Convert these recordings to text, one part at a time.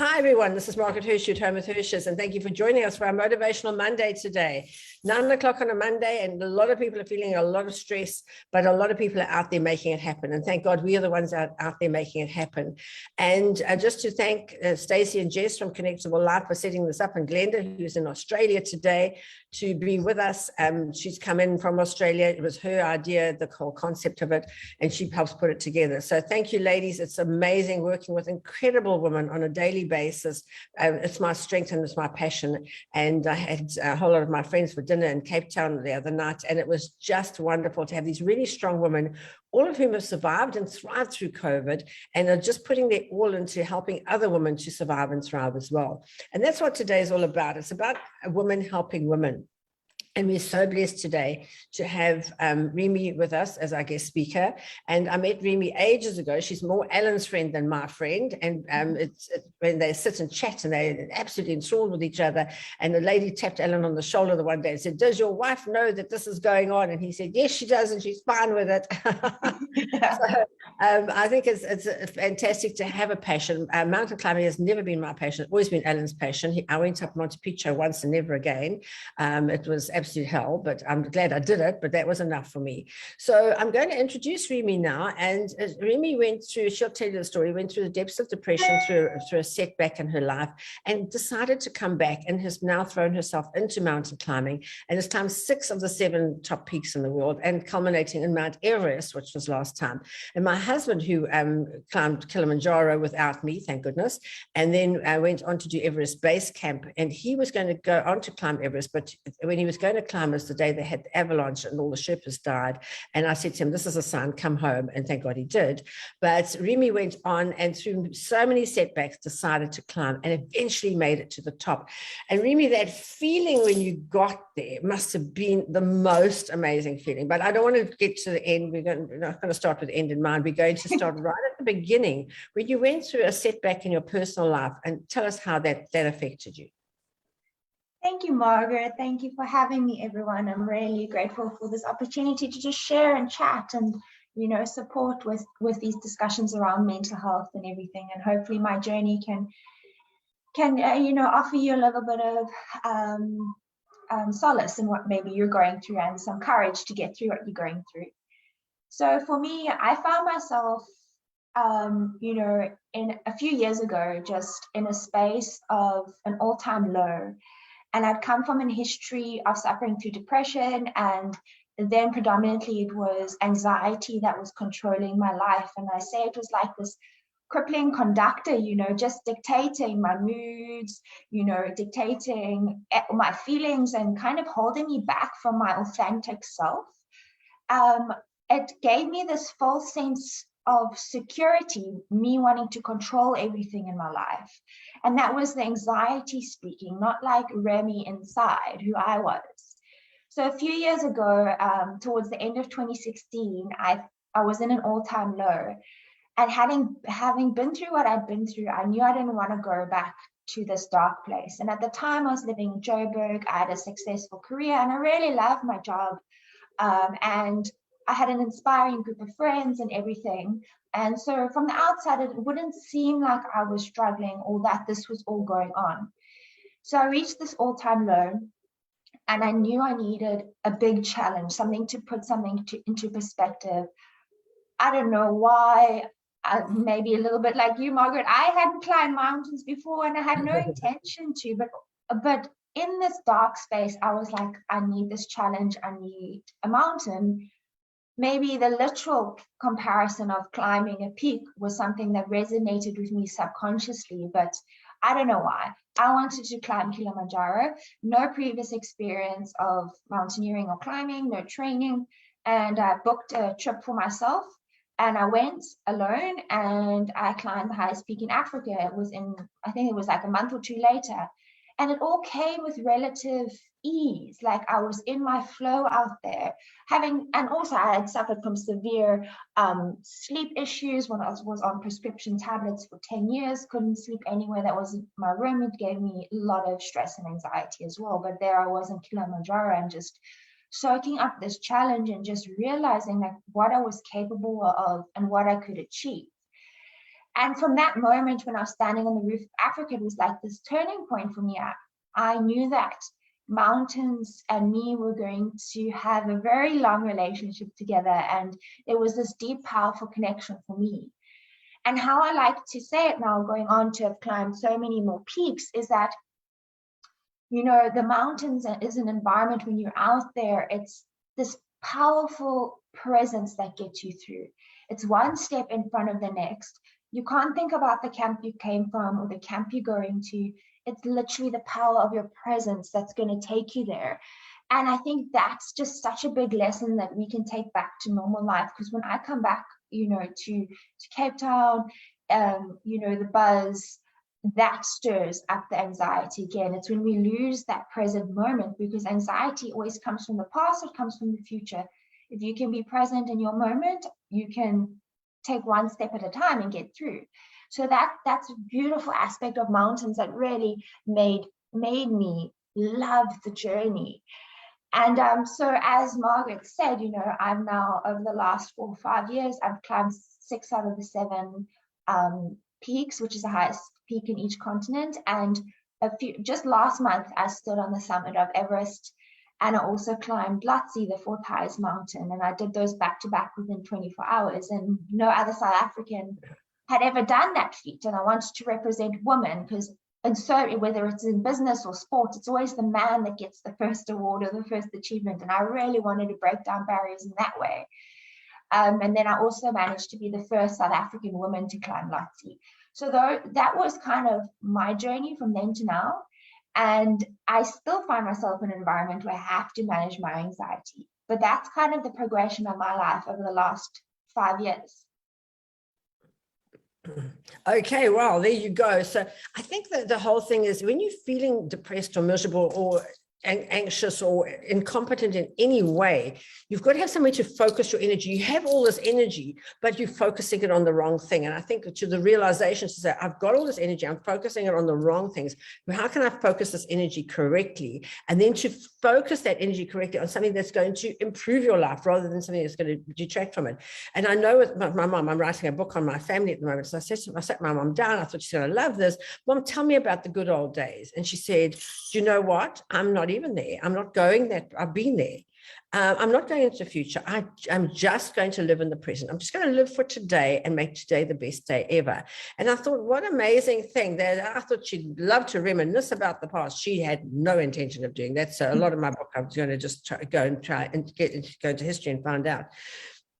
Hi, everyone. This is Margaret Hirsch, Home with Hirsch's, and thank you for joining us for our Motivational Monday today. 9 o'clock on a Monday, and a lot of people are feeling a lot of stress, but a lot of people are out there making it happen. And thank God we are the ones out there making it happen. And just to thank Stacey and Jess from Connectable Life for setting this up, and Glenda, who's in Australia today, to be with us. She's come in from Australia. It was her idea, the whole concept of it, and she helps put it together. So thank you, ladies. It's amazing working with incredible women on a daily basis. It's my strength and it's my passion. And I had a whole lot of my friends for dinner in Cape Town the other night, and it was just wonderful to have these really strong women, all of whom have survived and thrived through COVID, and are just putting their all into helping other women to survive and thrive as well. And that's what today is all about. It's about women helping women. And we're so blessed today to have Remy with us as our guest speaker. And I met Remy ages ago. She's more Alan's friend than my friend. And it's when they sit and chat and they're absolutely enthralled with each other. And the lady tapped Alan on the shoulder the one day and said, "Does your wife know that this is going on?" And he said, "Yes, she does, and she's fine with it." So I think it's fantastic to have a passion. Mountain climbing has never been my passion. It's always been Alan's passion. I went up Monte Picchu once and never again. It was absolute hell, but I'm glad I did it, but that was enough for me. So I'm going to introduce Remy now. And Remy went through, she'll tell you the story, went through the depths of depression through a setback in her life, and decided to come back, and has now thrown herself into mountain climbing, and has climbed 6 of the 7 top peaks in the world, and culminating in Mount Everest, which was last time. And my husband, who climbed Kilimanjaro without me, thank goodness, and then went on to do Everest Base Camp, and he was going to go on to climb Everest, but when he was going to climb was the day they had the avalanche and all the Sherpas died. And I said to him, "This is a sign, come home." And thank God he did. But Remy went on, and through so many setbacks decided to climb, and eventually made it to the top. And Remy, that feeling when you got there must have been the most amazing feeling. But I don't want to get to the end. We're not going to start with the end in mind. We're going to start right at the beginning, when you went through a setback in your personal life, and tell us how that affected you. Thank you, Margaret. Thank you for having me, everyone. I'm really grateful for this opportunity to just share and chat and, support with these discussions around mental health and everything. And hopefully my journey can offer you a little bit of solace in what maybe you're going through, and some courage to get through what you're going through. So for me, I found myself, in a few years ago, just in a space of an all-time low. And I'd come from a history of suffering through depression, and then predominantly it was anxiety that was controlling my life. And I say it was like this crippling conductor, just dictating my moods, dictating my feelings, and kind of holding me back from my authentic self. It gave me this false sense of security, me wanting to control everything in my life. And that was the anxiety speaking, not like Remy inside, who I was. So a few years ago, towards the end of 2016, I was in an all-time low. And having been through what I'd been through, I knew I didn't want to go back to this dark place. And at the time, I was living in Joburg. I had a successful career, and I really loved my job. And I had an inspiring group of friends and everything. And so from the outside, it wouldn't seem like I was struggling or that this was all going on. So I reached this all-time low, and I knew I needed a big challenge, something to put something into perspective. I don't know why, maybe a little bit like you, Margaret, I hadn't climbed mountains before, and I had no intention to, but in this dark space, I was like, I need this challenge. I need a mountain. Maybe the literal comparison of climbing a peak was something that resonated with me subconsciously, but I don't know why. I wanted to climb Kilimanjaro, no previous experience of mountaineering or climbing, no training, and I booked a trip for myself, and I went alone, and I climbed the highest peak in Africa. I think it was like a month or two later, and it all came with relative ease. Like I was in my flow out there, and also I had suffered from severe sleep issues when I was on prescription tablets for 10 years, couldn't sleep anywhere that wasn't my room. It gave me a lot of stress and anxiety as well. But there I was in Kilimanjaro, and just soaking up this challenge and just realizing like what I was capable of and what I could achieve. And from that moment when I was standing on the roof of Africa, it was like this turning point for me. I knew that mountains and me were going to have a very long relationship together. And there was this deep, powerful connection for me. And how I like to say it now, going on to have climbed so many more peaks, is that, you know, the mountains is an environment when you're out there, it's this powerful presence that gets you through. It's one step in front of the next. You can't think about the camp you came from or the camp you're going to. It's literally the power of your presence that's going to take you there. And I think that's just such a big lesson that we can take back to normal life. Because when I come back, you know, to Cape Town, you know, the buzz, that stirs up the anxiety again. It's when we lose that present moment, because anxiety always comes from the past, it comes from the future. If you can be present in your moment, you can take one step at a time and get through. So that's a beautiful aspect of mountains that really made me love the journey. And so as Margaret said, you know, I've now, over the last 4 or 5 years, I've climbed 6 out of the 7 peaks, which is the highest peak in each continent. And just last month, I stood on the summit of Everest, and I also climbed Lhotse, the 4th highest mountain. And I did those back to back within 24 hours. And no other South African had ever done that feat. And I wanted to represent women, because, and so whether it's in business or sport, it's always the man that gets the first award or the first achievement. And I really wanted to break down barriers in that way. And then I also managed to be the first South African woman to climb Lhotse. So that was kind of my journey from then to now. And I still find myself in an environment where I have to manage my anxiety. But that's kind of the progression of my life over the last 5 years. Okay, well, there you go. So I think that the whole thing is, when you're feeling depressed or miserable or anxious or incompetent in any way, you've got to have somewhere to focus your energy. You have all this energy, but you're focusing it on the wrong thing. And I think to the realization to say, I've got all this energy, I'm focusing it on the wrong things. How can I focus this energy correctly? And then to focus that energy correctly on something that's going to improve your life rather than something that's going to detract from it. And I know with my mom, I'm writing a book on my family at the moment. So I sat my mom down. I thought she's going to love this. Mom, tell me about the good old days. And she said, do you know what? I'm not even there. I'm not going that. I've been there. I'm not going into the future. I'm just going to live in the present. I'm just going to live for today and make today the best day ever. And I thought, what an amazing thing that I thought she'd love to reminisce about the past. She had no intention of doing that. So a lot of my book, I was going to just go and go into history and find out.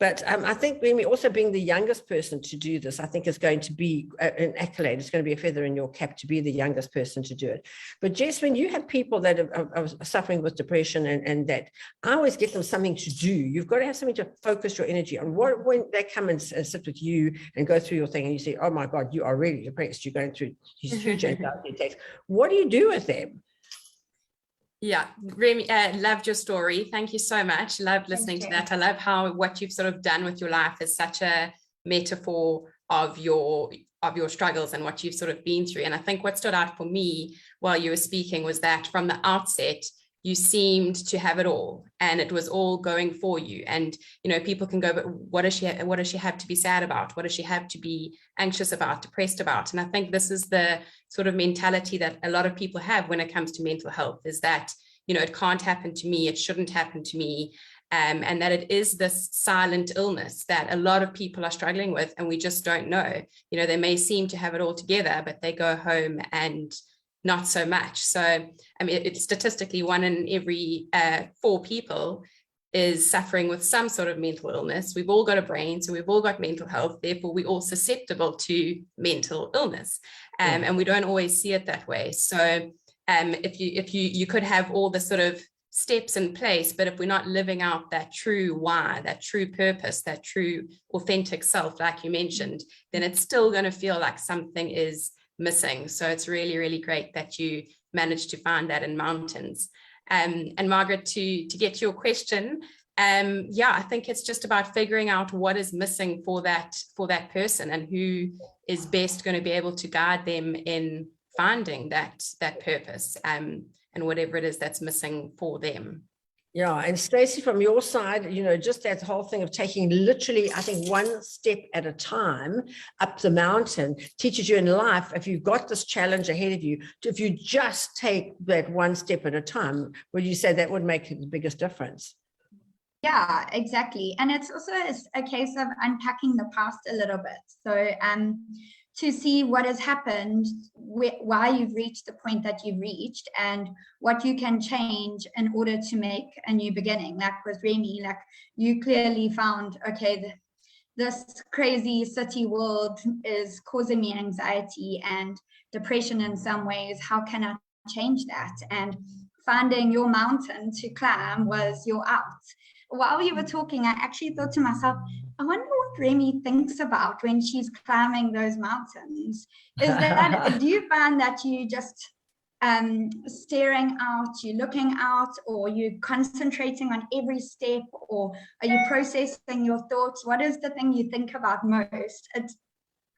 But I think Remy, also being the youngest person to do this, I think is going to be an accolade. It's going to be a feather in your cap to be the youngest person to do it. But Jess, when you have people that are suffering with depression and that, I always get them something to do. You've got to have something to focus your energy on. When they come and sit with you and go through your thing and you say, oh my God, you are really depressed. You're going through these huge anxiety attacks. What do you do with them? Yeah, Remy, loved your story. Thank you so much. Loved listening to that. I love how what you've sort of done with your life is such a metaphor of your struggles and what you've sort of been through. And I think what stood out for me while you were speaking was that from the outset, you seemed to have it all and it was all going for you. And, you know, people can go, but what does she have to be sad about? What does she have to be anxious about, depressed about? And I think this is the sort of mentality that a lot of people have when it comes to mental health, is that, you know, it can't happen to me. It shouldn't happen to me. And that it is this silent illness that a lot of people are struggling with. And we just don't know, you know, they may seem to have it all together, but they go home and not so much. So, I mean, it's statistically 1 in every 4 people is suffering with some sort of mental illness. We've all got a brain, so we've all got mental health. Therefore, we're all susceptible to mental illness, and we don't always see it that way. So, if you could have all the sort of steps in place, but if we're not living out that true why, that true purpose, that true authentic self, like you mentioned, then it's still going to feel like something is missing. So it's really, really great that you managed to find that in mountains. And Margaret, to get to your question, yeah, I think it's just about figuring out what is missing for that person and who is best going to be able to guide them in finding that purpose, and whatever it is that's missing for them. Yeah, and Stacey, from your side, just that whole thing of taking literally, I think, one step at a time up the mountain teaches you in life, if you've got this challenge ahead of you, if you just take that one step at a time, would you say that would make the biggest difference? Yeah, exactly. And it's also a case of unpacking the past a little bit. So to see what has happened, why you've reached the point that you've reached, and what you can change in order to make a new beginning. Like with Remy, like you clearly found, okay, this crazy city world is causing me anxiety and depression in some ways. How can I change that? And finding your mountain to climb was your out. While you were talking, I actually thought to myself, I wonder what Remy thinks about when she's climbing those mountains. Is that, do you find that you just staring out, you're looking out, or you're concentrating on every step, or are you processing your thoughts? What is the thing you think about most? It's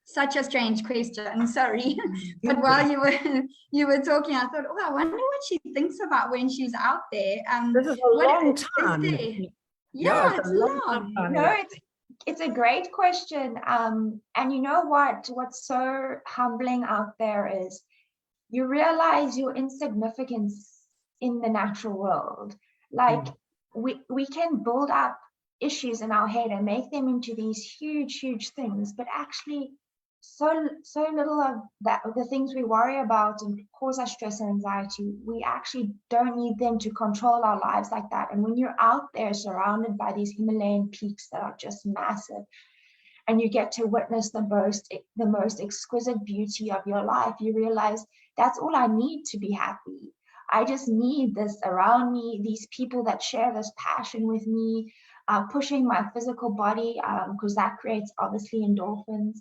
such a strange question, sorry. But while you were talking, I thought, oh, I wonder what she thinks about when she's out there. This is a long time. Yeah, it's long. No, it's a great question. And you know what's so humbling out there is you realize your insignificance in the natural world. Like we can build up issues in our head and make them into these huge things, but actually so little of that, the things we worry about and cause us stress and anxiety, we actually don't need them to control our lives like that. And when you're out there surrounded by these Himalayan peaks that are just massive, and you get to witness the most exquisite beauty of your life, you realize that's all I need to be happy. I just need this around me, these people that share this passion with me, pushing my physical body, because that creates obviously endorphins.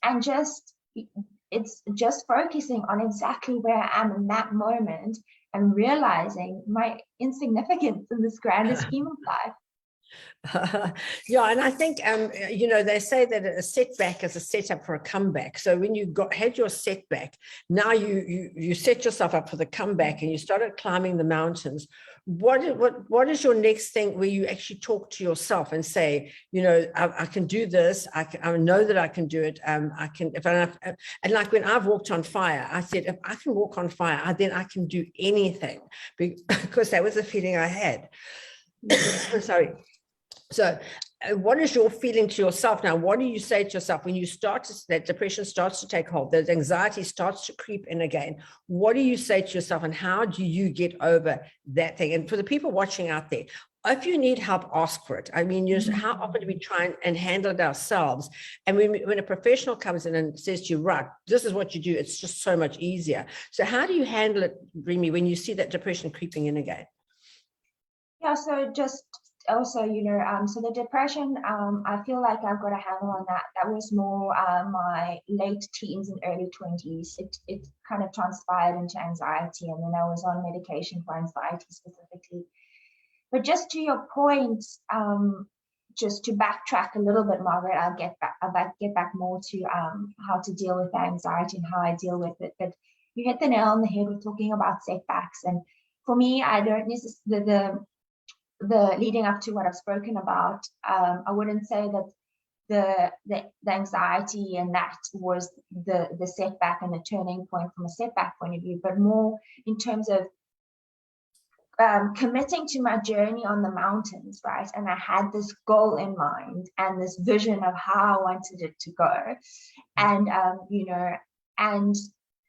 And it's just focusing on exactly where I am in that moment and realizing my insignificance in this grander scheme of life. Yeah, and I think they say that a setback is a setup for a comeback. So when you had your setback, now you set yourself up for the comeback, and you started climbing the mountains. What is your next thing where you actually talk to yourself and say, I can do this. I know that I can do it. I can, and like when I've walked on fire, I said, if I can walk on fire, then I can do anything, because that was the feeling I had. Sorry. So what is your feeling to yourself now? What do you say to yourself when that depression starts to take hold, that anxiety starts to creep in again? What do you say to yourself, and how do you get over that thing? And for the people watching out there, if you need help, ask for it. I mean, how often do we try and handle it ourselves? And when a professional comes in and says to you, right, this is what you do, it's just so much easier. So how do you handle it, Remy, when you see that depression creeping in again? Yeah, so just also, so the depression, I feel like I've got a handle on that. That was more my late teens and early 20s. It kind of transpired into anxiety, and then I was on medication for anxiety specifically. But just to your point, just to backtrack a little bit, Margaret, I'll get back more to how to deal with anxiety and how I deal with it. But you hit the nail on the head with talking about setbacks. And for me, I don't necessarily, the leading up to what I've spoken about, I wouldn't say that the anxiety and that was the setback and the turning point from a setback point of view, but more in terms of committing to my journey on the mountains, right? And I had this goal in mind and this vision of how I wanted it to go. And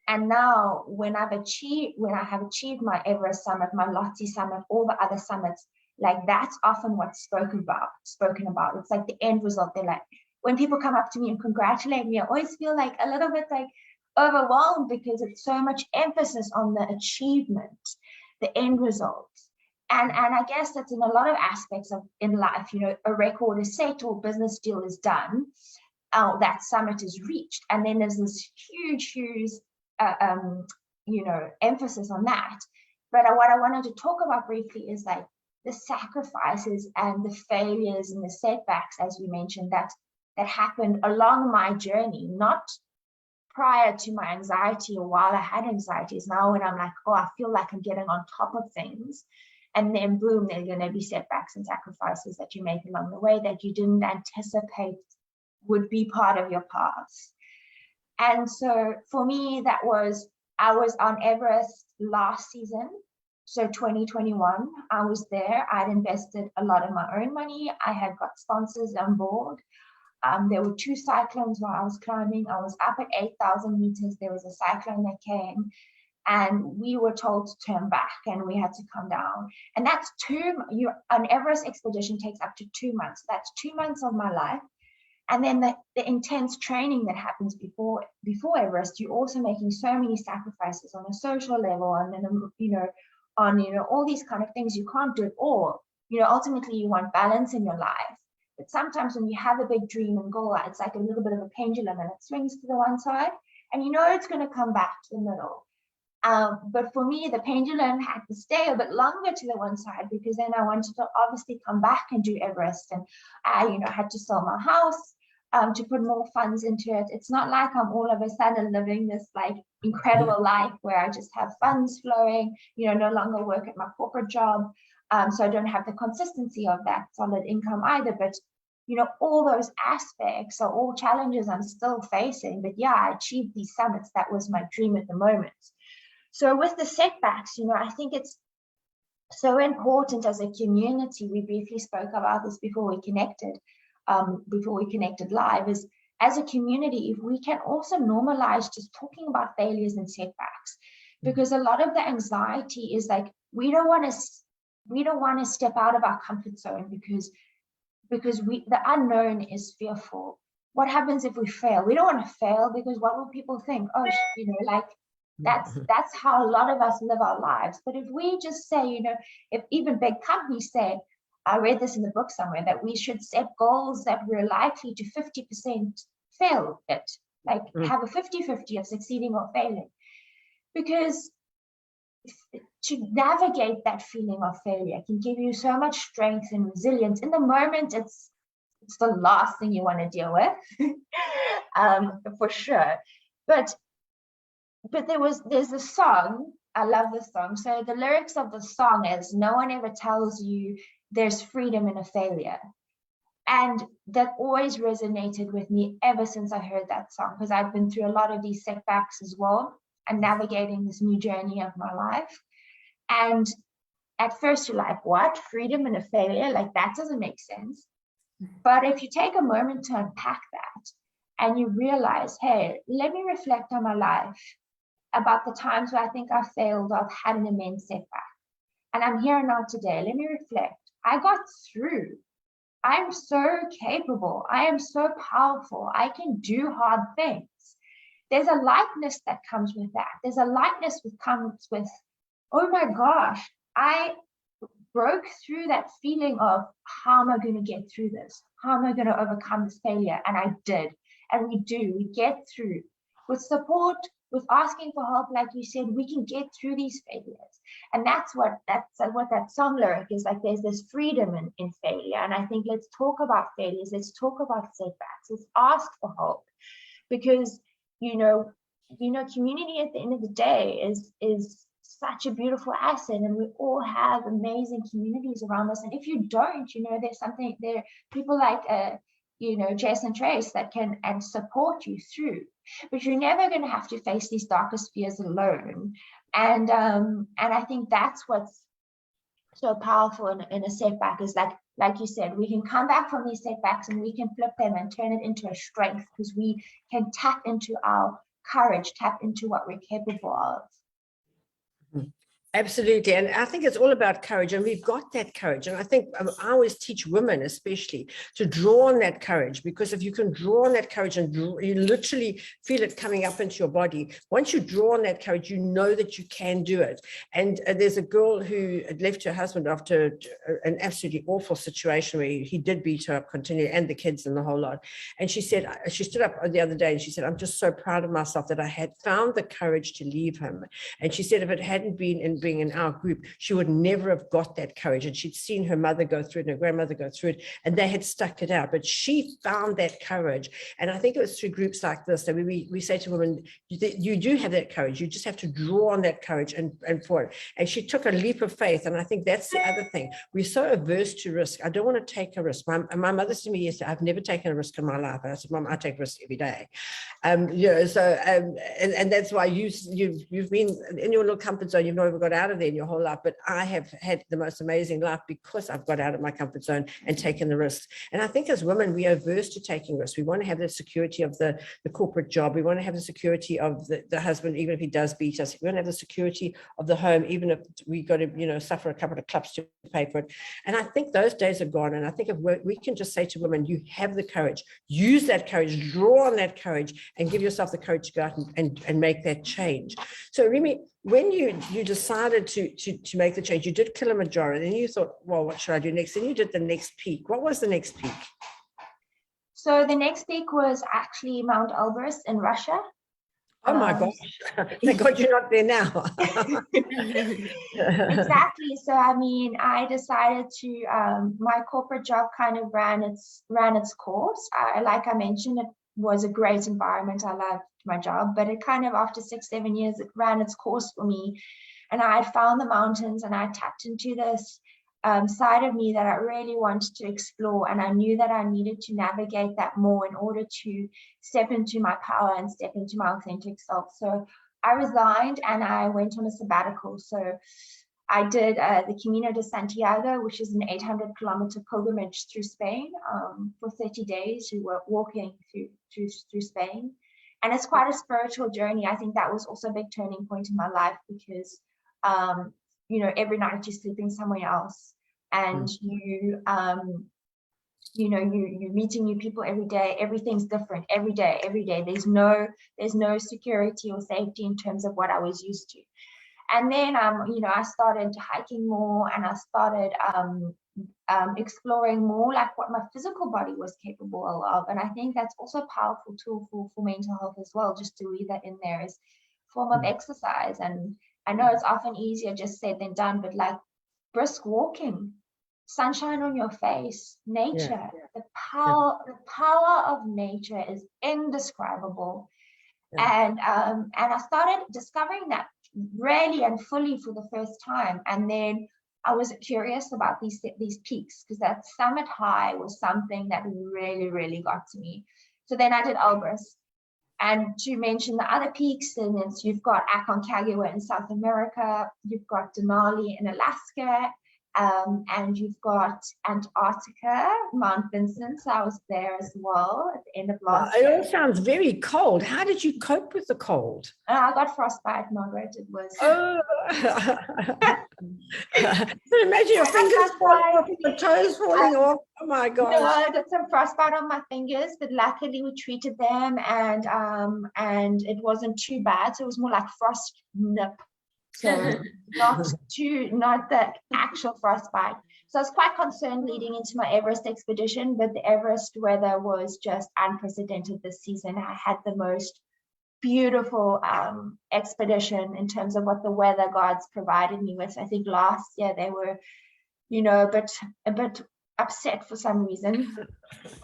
and now when I have achieved my Everest summit, my Lhotse summit, all the other summits, like that's often what's spoken about. It's like the end result. They're like, when people come up to me and congratulate me, I always feel like a little bit like overwhelmed, because it's so much emphasis on the achievement, the end result. And I guess that's in a lot of aspects in life. A record is set or business deal is done. That summit is reached. And then there's this huge emphasis on that. But what I wanted to talk about briefly is like the sacrifices and the failures and the setbacks, as we mentioned, that happened along my journey, not prior to my anxiety or while I had anxiety. It's now when I'm like, oh, I feel like I'm getting on top of things And then boom, there are going to be setbacks and sacrifices that you make along the way that you didn't anticipate would be part of your path. And so for me, I was on Everest last season. So 2021, I was there. I'd invested a lot of my own money. I had got sponsors on board. There were 2 cyclones while I was climbing. I was up at 8,000 meters. There was a cyclone that came, and we were told to turn back and we had to come down. And that's an Everest expedition takes up to 2 months. That's 2 months of my life. And then the intense training that happens before Everest, you're also making so many sacrifices on a social level, and then, all these kind of things. You can't do it all. Ultimately you want balance in your life. But sometimes when you have a big dream and goal, it's like a little bit of a pendulum, and it swings to the one side, and it's going to come back to the middle. But for me, the pendulum had to stay a bit longer to the one side, because then I wanted to obviously come back and do Everest, and I, had to sell my house to put more funds into it. It's not like I'm all of a sudden living this like incredible life where I just have funds flowing, no longer work at my corporate job. So I don't have the consistency of that solid income either. But, all those aspects are all challenges I'm still facing. But yeah, I achieved these summits. That was my dream at the moment. So with the setbacks, I think it's so important as a community. We briefly spoke about this before we connected live, is as a community, if we can also normalize just talking about failures and setbacks, because a lot of the anxiety is like, we don't want to step out of our comfort zone because the unknown is fearful. What happens if we fail? We don't want to fail because what will people think? Oh, that's how a lot of us live our lives. But if we just say, if even big companies say, I read this in the book somewhere, that we should set goals that we're likely to 50% fail at, like have a 50-50 of succeeding or failing. Because to navigate that feeling of failure can give you so much strength and resilience. In the moment, it's the last thing you want to deal with, for sure. But there's a song, I love this song. So the lyrics of the song is, no one ever tells you there's freedom in a failure. And that always resonated with me ever since I heard that song, because I've been through a lot of these setbacks as well and navigating this new journey of my life. And at first you're like, what? Freedom in a failure? Like, that doesn't make sense. But if you take a moment to unpack that and you realize, hey, let me reflect on my life about the times where I think I failed, I've had an immense setback. And I'm here now today. Let me reflect. I got through. I'm so capable. I am so powerful. I can do hard things. There's a lightness that comes with that. There's a lightness that comes with, oh my gosh, I broke through that feeling of, how am I going to get through this? How am I going to overcome this failure? And I did. And we do. We get through. With support, with asking for help, like you said, we can get through these failures. And that's what that song lyric is like. There's this freedom in failure. And I think let's talk about failures. Let's talk about setbacks. Let's ask for help, because community at the end of the day is such a beautiful asset, and we all have amazing communities around us. And if you don't, there people like Jason Trace that can and support you through. But you're never going to have to face these darkest fears alone. And I think that's what's so powerful in a setback, is like you said, we can come back from these setbacks and we can flip them and turn it into a strength, because we can tap into our courage, tap into what we're capable of. Absolutely. And I think it's all about courage, and we've got that courage. And I think I always teach women especially to draw on that courage, because if you can draw on that courage and you literally feel it coming up into your body, once you draw on that courage, you know that you can do it. And there's a girl who had left her husband after an absolutely awful situation where he did beat her up continually, and the kids and the whole lot. And she said, she stood up the other day and she said, I'm just so proud of myself that I had found the courage to leave him. And she said, if it hadn't been doing in our group, she would never have got that courage. And she'd seen her mother go through it and her grandmother go through it, and they had stuck it out. But she found that courage. And I think it was through groups like this that we say to women, you do have that courage. You just have to draw on that courage and for it. And she took a leap of faith. And I think that's the other thing. We're so averse to risk. I don't want to take a risk. My mother said to me yesterday, I've never taken a risk in my life. And I said, Mom, I take risks every day. And that's why you've been in your little comfort zone. You've never got out of there in your whole life. But I have had the most amazing life because I've got out of my comfort zone and taken the risks. And I think as women, we are averse to taking risks. We want to have the security of the corporate job. We want to have the security of the husband, even if he does beat us. We want to have the security of the home, even if we got to, suffer a couple of clubs to pay for it. And I think those days are gone. And I think if we can just say to women, you have the courage, use that courage, draw on that courage, and give yourself the courage to go out and make that change. So Remy, when you decided to make the change, you did Kilimanjaro, and then you thought, well, what should I do next? And you did the next peak. What was the next peak? So the next peak was actually Mount Elbrus in Russia. Oh my gosh, thank God you're not there now. Exactly. So I decided to my corporate job kind of ran its course. Like I mentioned, it was a great environment. I loved my job, but it kind of, after 6-7 years, it ran its course for me. And I had found the mountains, and I tapped into this side of me that I really wanted to explore. And I knew that I needed to navigate that more in order to step into my power and step into my authentic self. So I resigned and I went on a sabbatical. So I did the Camino de Santiago, which is an 800-kilometer pilgrimage through Spain for 30 days. You were walking through Spain. And it's quite a spiritual journey. I think that was also a big turning point in my life because, every night you're sleeping somewhere else, and you're meeting new people every day. Everything's different every day. There's no security or safety in terms of what I was used to. And then, I started hiking more, and I started exploring more like what my physical body was capable of. And I think that's also a powerful tool for mental health as well, just to weave that in there as a form of exercise. And I know it's often easier just said than done, but like brisk walking, sunshine on your face, nature, the power of nature is indescribable. And I started discovering that really and fully for the first time. And then I was curious about these peaks, because that summit high was something that really, really got to me. So then I did Elbrus. And to mention the other peaks, and you've got Aconcagua in South America, you've got Denali in Alaska, and you've got Antarctica, Mount Vincent. So I was there as well at the end of last year. It all sounds very cold. How did you cope with the cold? I got frostbite, Margaret. It was. Oh, imagine your fingers falling off, your toes falling off. Oh my God! No, I got some frostbite on my fingers, but luckily we treated them, and it wasn't too bad. So it was more like frost nip. So not the actual frostbite. So I was quite concerned leading into my Everest expedition, but the Everest weather was just unprecedented this season. I had the most beautiful expedition in terms of what the weather gods provided me with. I think last year they were, a bit upset for some reason.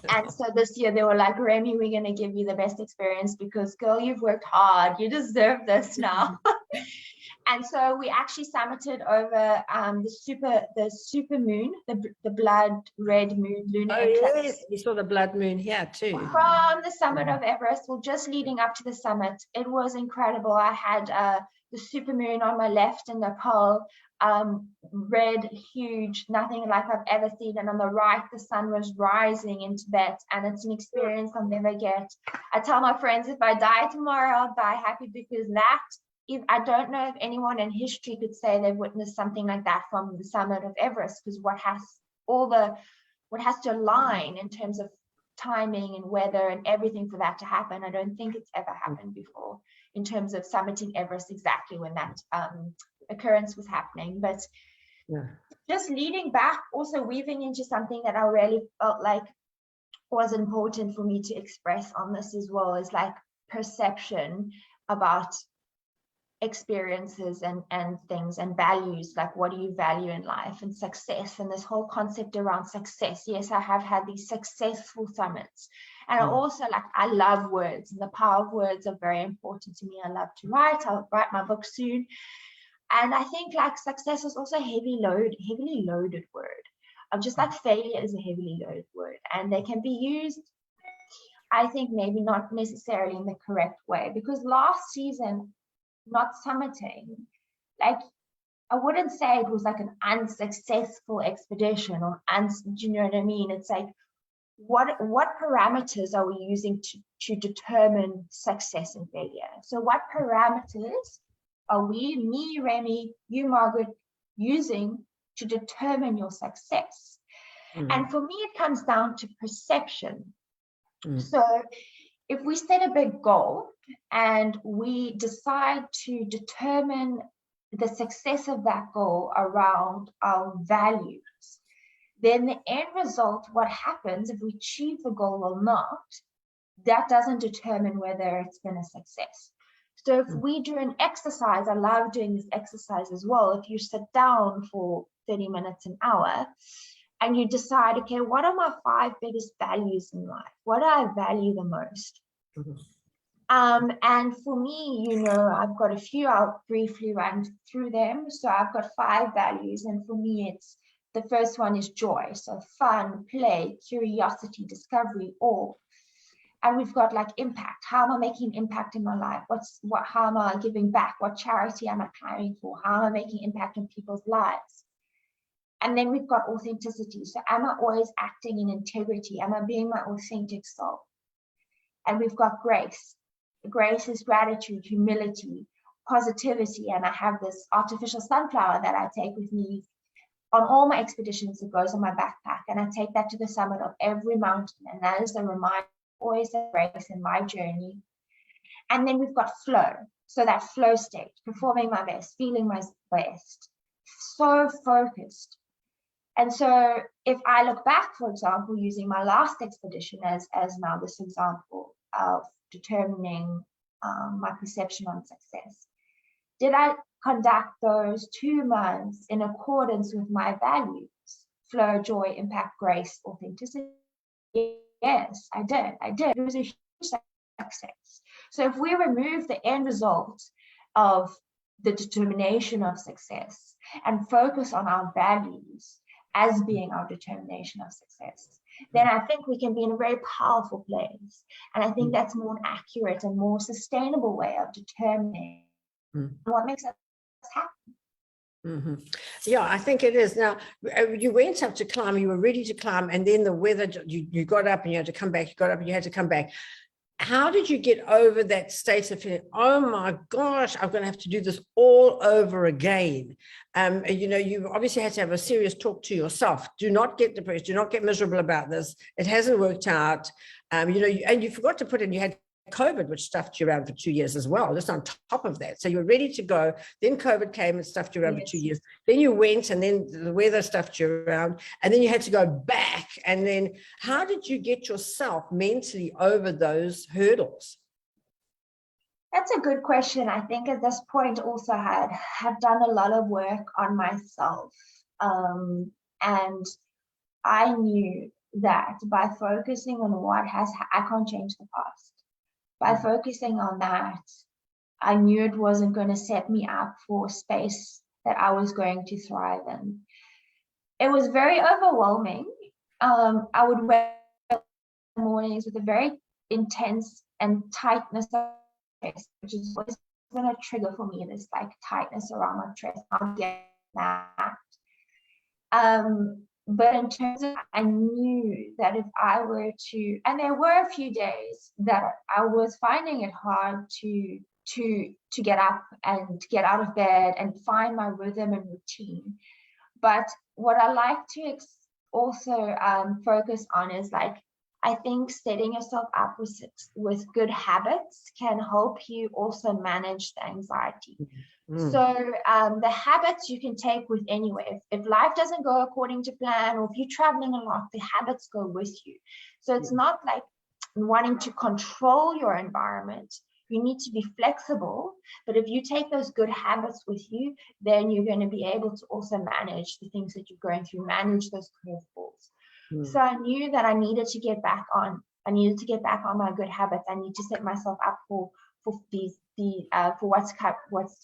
And so this year they were like, Remy, we're going to give you the best experience because, girl, you've worked hard. You deserve this now. And so we actually summited over the super moon, the blood red moon, lunar eclipse. Yes, we saw the blood moon here too. From the summit of Everest, well, just leading up to the summit, it was incredible. I had the super moon on my left in Nepal, red, huge, nothing like I've ever seen. And on the right, the sun was rising in Tibet, and it's an experience I'll never get. I tell my friends, if I die tomorrow, I'll die happy, because I don't know if anyone in history could say they've witnessed something like that from the summit of Everest, because what has to align in terms of timing and weather and everything for that to happen. I don't think it's ever happened before in terms of summiting Everest exactly when that occurrence was happening. But just leading back, also weaving into something that I really felt like was important for me to express on this as well, is like perception about experiences and things and values, like what do you value in life and success, and this whole concept around success. Yes, I have had these successful summits, and I also I love words, and the power of words are very important to me. I love to write. I'll write my book soon, and I think like success is also a heavily loaded word. Just like failure is a heavily loaded word, and they can be used, I think, maybe not necessarily in the correct way, because last season, not summiting, like I wouldn't say it was like an unsuccessful expedition or do you know what I mean? It's like what parameters are we using to determine success and failure? So what parameters are we, me, Remy, you, Margaret, using to determine your success? And for me, it comes down to perception. So if we set a big goal and we decide to determine the success of that goal around our values, then the end result, what happens if we achieve the goal or not, that doesn't determine whether it's been a success. So if we do an exercise, I love doing this exercise as well. If you sit down for 30 minutes, an hour, and you decide, okay, what are my 5 biggest values in life? What do I value the most? And for me, you know, I've got a few, I'll briefly run through them. So I've got 5 values, and for me, it's the first one is joy. So fun, play, curiosity, discovery, awe. And we've got like impact. How am I making impact in my life? How am I giving back? What charity am I caring for? How am I making impact in people's lives? And then we've got authenticity. So am I always acting in integrity? Am I being my authentic self? And we've got grace. Grace is gratitude, humility, positivity. And I have this artificial sunflower that I take with me on all my expeditions. It goes on my backpack, and I take that to the summit of every mountain. And that is a reminder, always of grace in my journey. And then we've got flow. So that flow state, performing my best, feeling my best, so focused. And so if I look back, for example, using my last expedition as now this example of determining my perception on success, did I conduct those 2 months in accordance with my values? Flow, joy, impact, grace, authenticity? Yes, I did. It was a huge success. So if we remove the end result of the determination of success and focus on our values as being our determination of success, then I think we can be in a very powerful place. And I think that's more accurate and more sustainable way of determining what makes us happy. Yeah, I think it is. Now, you went up to climb, you were ready to climb, and then the weather, you got up and you had to come back, you got up and you had to come back. How did you get over that state of feeling, oh my gosh, I'm going to have to do this all over again? You know, you obviously had to have a serious talk to yourself. Do not get depressed. Do not get miserable about this. It hasn't worked out. You know, and you forgot to put in, you had COVID, which stuffed you around for 2 years as well, just on top of that. So you were ready to go. Then COVID came and stuffed you around for 2 years. Then you went, and then the weather stuffed you around, and then you had to go back. And then how did you get yourself mentally over those hurdles? That's a good question. I think at this point also have done a lot of work on myself. And I knew that by focusing on I can't change the past. By focusing on that, I knew it wasn't going to set me up for a space that I was going to thrive in. It was very overwhelming. I would wake up in the mornings with a very intense and tightness of chest, which is always been a trigger for me, this like tightness around my chest. I'll get that. But in terms of, I knew that if I were to, and there were a few days that I was finding it hard to get up and get out of bed and find my rhythm and routine. But what I like to also focus on is like, I think setting yourself up with good habits can help you also manage the anxiety. So the habits you can take with anywhere. If life doesn't go according to plan, or if you're traveling a lot, the habits go with you. So it's not like wanting to control your environment. You need to be flexible, but if you take those good habits with you, then you're going to be able to also manage the things that you're going through, manage those curveballs. So I knew that I needed to get back on. I needed to get back on my good habits. I need to set myself up for what's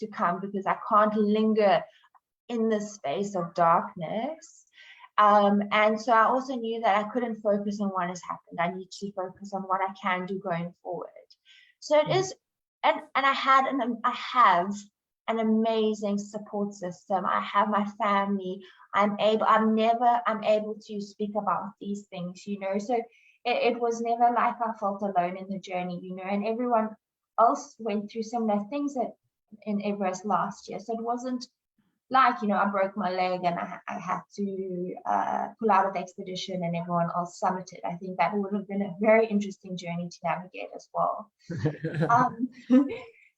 to come, because I can't linger in the space of darkness. And so I also knew that I couldn't focus on what has happened. I need to focus on what I can do going forward. So it is, and I have an amazing support system. I have my family. I'm able to speak about these things, you know. So it was never like I felt alone in the journey, you know, and everyone else went through similar things in Everest last year. So it wasn't like, you know, I broke my leg and I had to pull out of the expedition and everyone else summited. I think that would have been a very interesting journey to navigate as well.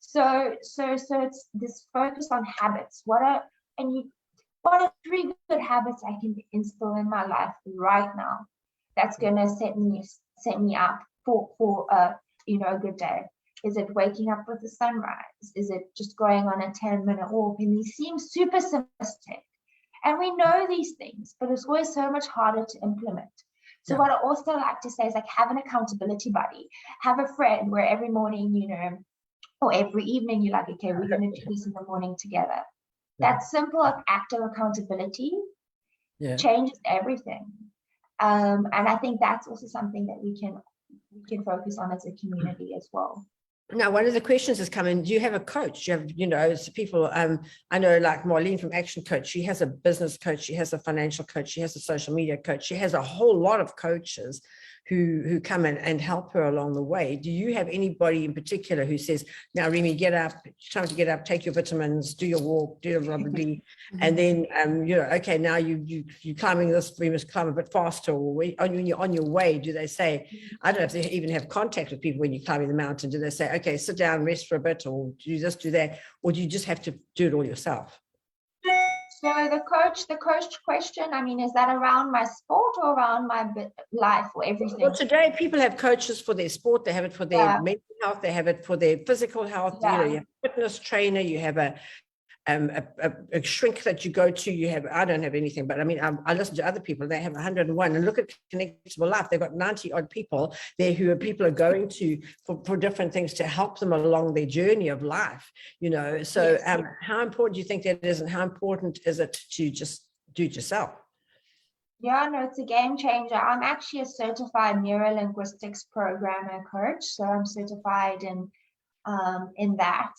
So it's this focus on habits. What are 3 good habits I can instill in my life right now that's gonna set me up for you know, a good day? Is it waking up with the sunrise? Is it just going on a 10-minute walk? And these seem super simplistic, and we know these things, but it's always so much harder to implement. So what I also like to say is, like, have an accountability buddy, have a friend where every morning, you know, or every evening, you're like, okay, we're going to do this in the morning together. That simple act of accountability changes everything. And I think that's also something that we can focus on as a community as well. Now, one of the questions has come in, do you have a coach? Do you have, you know, people, I know like Marlene from Action Coach, she has a business coach, she has a financial coach, she has a social media coach, she has a whole lot of coaches who come in and help her along the way. Do you have anybody in particular who says, now Remy, get up, it's time to get up, take your vitamins, do your walk, do your blah, blah, blah, and then you know, okay, now you're climbing this, we must climb a bit faster, or when you're on your way, do they say, I don't know if they even have contact with people when you're climbing the mountain, do they say, okay, sit down, rest for a bit, or do this, do that, or do you just have to do it all yourself? So the coach question, I mean, is that around my sport or around my life or everything? Well, today people have coaches for their sport, they have it for their mental health, they have it for their physical health, you know, you have a fitness trainer, you have a shrink that you go to, you have, I don't have anything, but I mean, I listen to other people, they have 101, and look at Connectable Life, they've got 90 odd people there who people are going to for different things to help them along their journey of life, you know. So how important do you think that is, and how important is it to just do it yourself? Yeah, no, it's a game changer. I'm actually a certified neurolinguistics programmer coach, so I'm certified in that.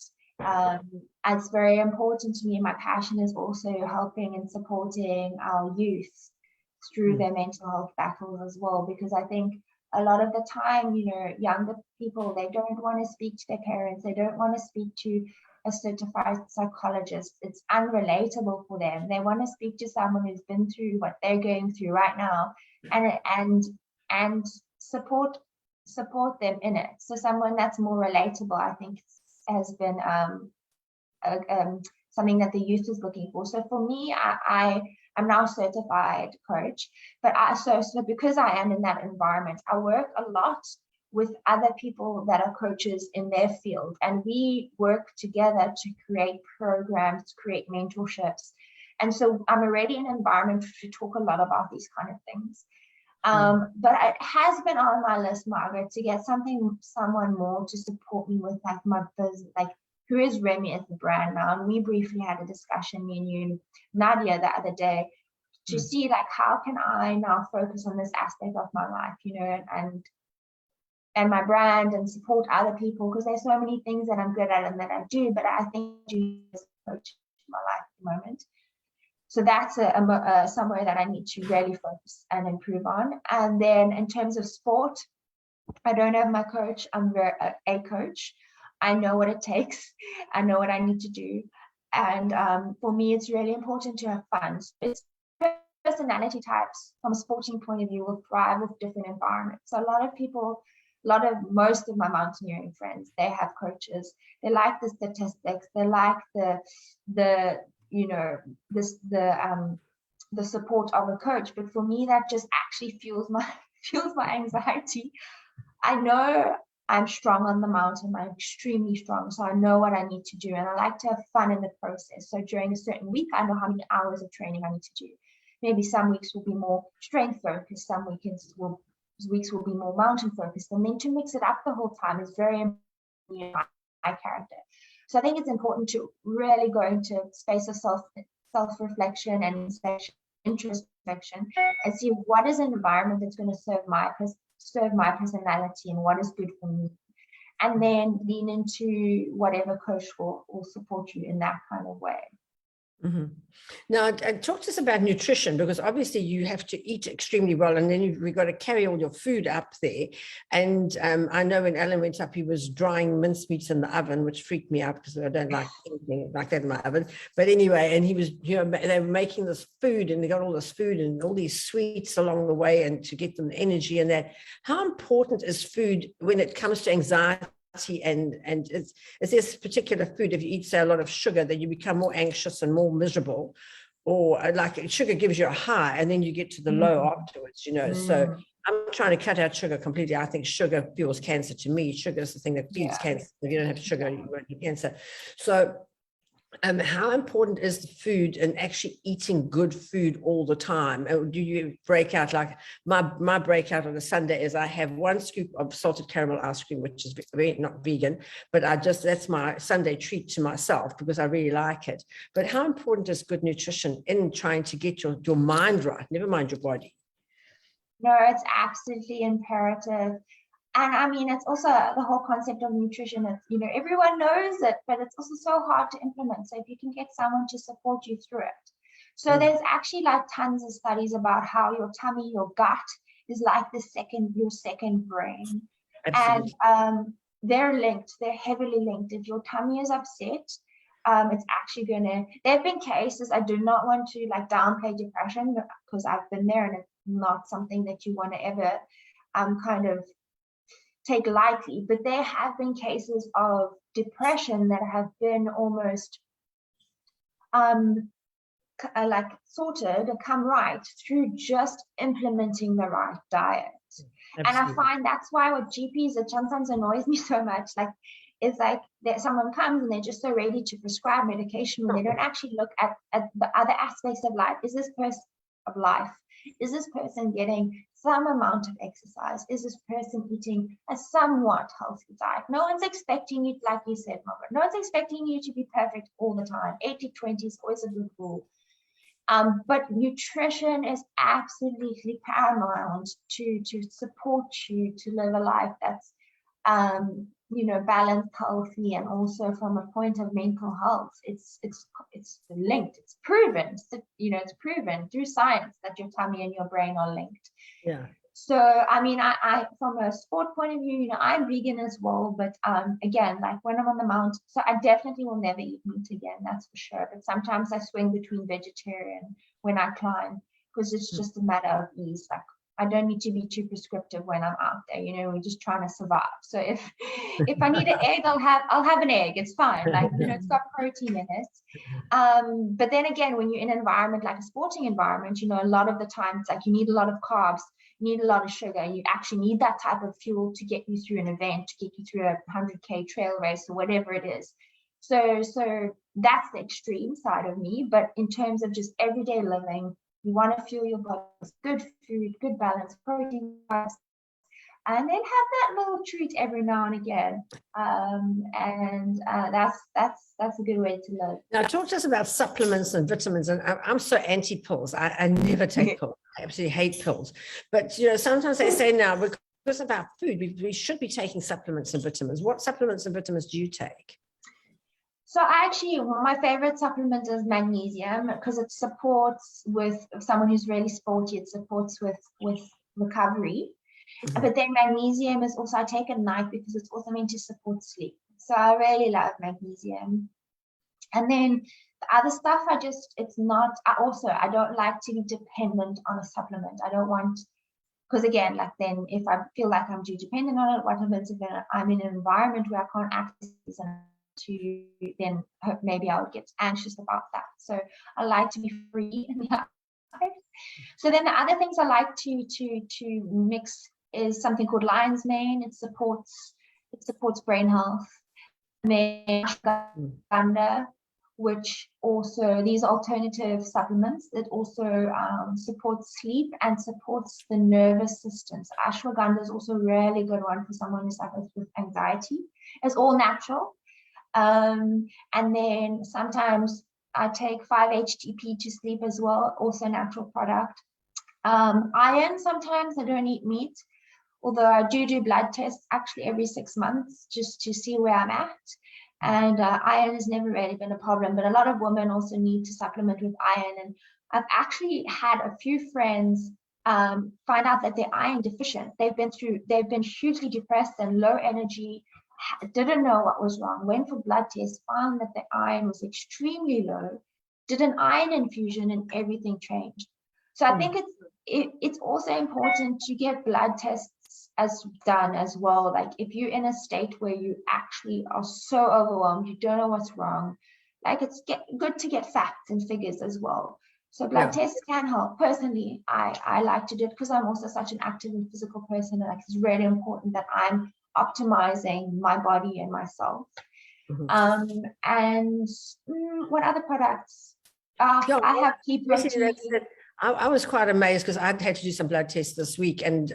It's very important to me. My passion is also helping and supporting our youth through their mental health battles as well, because I think a lot of the time, you know, younger people, they don't want to speak to their parents, they don't want to speak to a certified psychologist. It's unrelatable for them. They want to speak to someone who's been through what they're going through right now, and support them in it. So someone that's more relatable, I think, has been something that the youth is looking for. So for me, I'm now a certified coach, but so because I am in that environment, I work a lot with other people that are coaches in their field, and we work together to create programs, to create mentorships. And so I'm already in an environment to talk a lot about these kind of things. But it has been on my list, Margaret, to get someone more to support me with like my business, like who is Remy as the brand now. And we briefly had a discussion, me and you, Nadia, the other day, to see like how can I now focus on this aspect of my life, you know, and my brand, and support other people, because there's so many things that I'm good at and that I do, but I think I do as a coach in my life at the moment. So that's somewhere that I need to really focus and improve on. And then in terms of sport, I don't have my coach. I'm a coach. I know what it takes. I know what I need to do. And for me, it's really important to have fun. It's personality types from a sporting point of view will thrive with different environments. So most of my mountaineering friends, they have coaches. They like the statistics. They like the you know, the support of a coach. But for me, that just actually fuels my anxiety. I know I'm strong on the mountain. I'm extremely strong. So I know what I need to do. And I like to have fun in the process. So during a certain week, I know how many hours of training I need to do. Maybe some weeks will be more strength focused. Some weeks will be more mountain focused. And then to mix it up the whole time is very important in my character. So I think it's important to really go into space of self-reflection and introspection and see what is an environment that's going to serve my personality and what is good for me, and then lean into whatever coach will support you in that kind of way. Mm-hmm. Now, talk to us about nutrition, because obviously you have to eat extremely well, and then we've got to carry all your food up there. And I know when Alan went up, he was drying mincemeats in the oven, which freaked me out because I don't like anything like that in my oven. But anyway, and he was, they were making this food, and they got all this food and all these sweets along the way, and to get them energy and that. How important is food when it comes to anxiety? And is this particular food, if you eat, say, a lot of sugar, that you become more anxious and more miserable, or like sugar gives you a high and then you get to the low afterwards, So I'm trying to cut out sugar completely. I think sugar fuels cancer to me. Sugar is the thing that feeds cancer. If you don't have sugar, you won't get cancer. So how important is the food and actually eating good food all the time? Or do you break out? Like my breakout on a Sunday is I have 1 scoop of salted caramel ice cream, which is not vegan, but that's my Sunday treat to myself because I really like it. But how important is good nutrition in trying to get your mind right? Never mind your body. No, it's absolutely imperative. And I mean, it's also the whole concept of nutrition. It's, everyone knows it, but it's also so hard to implement. So if you can get someone to support you through it. So there's actually like tons of studies about how your tummy, your gut is like your second brain. Absolutely. And they're linked. They're heavily linked. If your tummy is upset, it's actually there have been cases, I do not want to like downplay depression because I've been there, and it's not something that you want to ever kind of take lightly, but there have been cases of depression that have been almost like sorted or come right through just implementing the right diet. Absolutely. And I find that's why with GPs, it sometimes annoys me so much. Like, it's like that someone comes and they're just so ready to prescribe medication when they don't actually look at the other aspects of life. Is this person getting some amount of exercise? Is this person eating a somewhat healthy diet? No one's expecting you, like you said, Margaret, no one's expecting you to be perfect all the time. 80-20 is always a good rule. But nutrition is absolutely paramount to support you to live a life that's balanced, healthy, and also from a point of mental health, it's linked. It's proven. It's proven through science that your tummy and your brain are linked. Yeah. So I mean, I from a sport point of view, I'm vegan as well, but again, like when I'm on the mount, so I definitely will never eat meat again, that's for sure. But sometimes I swing between vegetarian when I climb because it's just a matter of ease. Like, I don't need to be too prescriptive when I'm out there. We're just trying to survive. So if I need an egg, I'll have an egg. It's fine. Like, it's got protein in it. But then again, when you're in an environment like a sporting environment, a lot of the time it's like you need a lot of carbs, you need a lot of sugar. You actually need that type of fuel to get you through an event, to get you through a 100K trail race or whatever it is. So that's the extreme side of me. But in terms of just everyday living, you want to fuel your body with good food, good balance, protein, and then have that little treat every now and again. That's a good way to live. Now, talk to us about supplements and vitamins. And I'm so anti-pills. I never take pills. I absolutely hate pills. But, sometimes they say now, because of our food, we should be taking supplements and vitamins. What supplements and vitamins do you take? So my favorite supplement is magnesium because it supports with someone who's really sporty. It supports with recovery. Mm-hmm. But then magnesium is also, I take at night because it's also meant to support sleep. So I really love magnesium. And then the other stuff, I don't like to be dependent on a supplement. I don't want, because again, like then if I feel like I'm too dependent on it, what happens if I'm in an environment where I can't access these to then maybe I'll get anxious about that. So I like to be free in life. So then the other things I like to mix is something called lion's mane. It supports it supports brain health. And then ashwagandha, which also, these alternative supplements that also support sleep and supports the nervous system. So ashwagandha is also a really good one for someone who suffers with anxiety. It's all natural. And then sometimes I take 5-HTP to sleep as well, also a natural product. Iron, sometimes I don't eat meat, although I do blood tests actually every 6 months just to see where I'm at. And iron has never really been a problem, but a lot of women also need to supplement with iron. And I've actually had a few friends find out that they're iron deficient. They've been hugely depressed and low energy, didn't know what was wrong, went for blood tests, found that the iron was extremely low, did an iron infusion, and everything changed. So I think it's also important to get blood tests done as well. Like if you're in a state where you actually are so overwhelmed, you don't know what's wrong, like it's good to get facts and figures as well. So blood tests can help. Personally, I like to do it because I'm also such an active and physical person, and like it's really important that I'm optimizing my body and myself. And what other products? I have pea protein. I was quite amazed because I'd had to do some blood tests this week, and